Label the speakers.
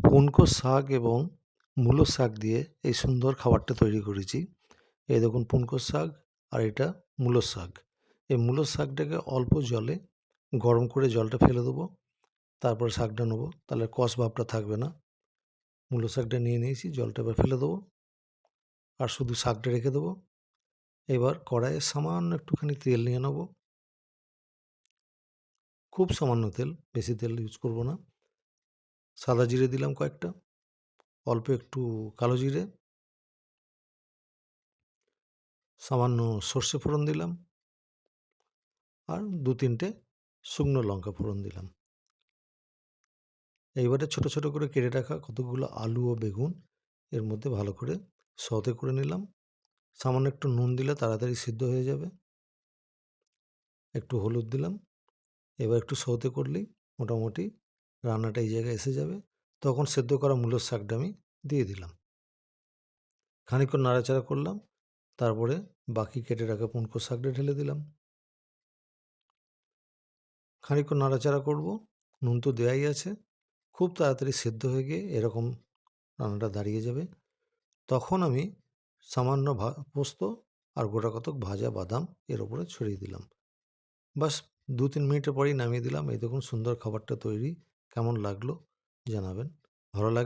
Speaker 1: পুনকো শাক এবং মূলো শাক দিয়ে এই সুন্দর খাবারটা তৈরি করেছি। এই দেখুন পুনকো শাক আর এটা মূলো শাক। এই মূলো শাকটাকে অল্প জলে গরম করে জলটা ফেলে দেবো, তারপরে শাকটা নেবো, তাহলে কষ ভাবটা থাকবে না। মূলো শাকটা নিয়ে নিয়েছি, জলটা এবার ফেলে দেবো আর শুধু শাকটা রেখে দেবো। এবার কড়াইয়ে সামান্য একটুখানি তেল নিয়ে নেবো, খুব সামান্য তেল, বেশি তেল ইউজ করব না। সাদা জিরে দিলাম কয়েকটা, অল্প একটু কালো জিরে, সামান্য সর্ষে ফোড়ন দিলাম আর 2-3টে শুকনো লঙ্কা ফোড়ন দিলাম। এইবারে ছোট ছোট করে কেটে রাখা কতগুলো আলু ও বেগুন এর মধ্যে ভালো করে সতে করে নিলাম। সামান্য একটু নুন দিলে তাড়াতাড়ি সিদ্ধ হয়ে যাবে। একটু হলুদ দিলাম। এবার একটু সতে করলেই মোটামুটি রান্নাটা এই জায়গায় এসে যাবে। তখন সেদ্ধ করা মূলোর শাকটা আমি দিয়ে দিলাম। খানিকক্ষণ নাড়াচাড়া করলাম, তারপরে বাকি কেটে রাখা পুনকো শাকটা ঢেলে দিলাম। খানিকক্ষণ নাড়াচাড়া করব, নুন তো দেওয়াই আছে। খুব তাড়াতাড়ি সেদ্ধ হয়ে গিয়ে এরকম রান্নাটা দাঁড়িয়ে যাবে। তখন আমি সামান্য পোস্ত আর গোটা কতক ভাজা বাদাম এর ওপরে ছড়িয়ে দিলাম। বাস 2-3 মিনিটের পরেই নামিয়ে দিলাম। এই দেখুন সুন্দর খাবারটা তৈরি। কেমন লাগলো জানাবেন। ভালো লাগ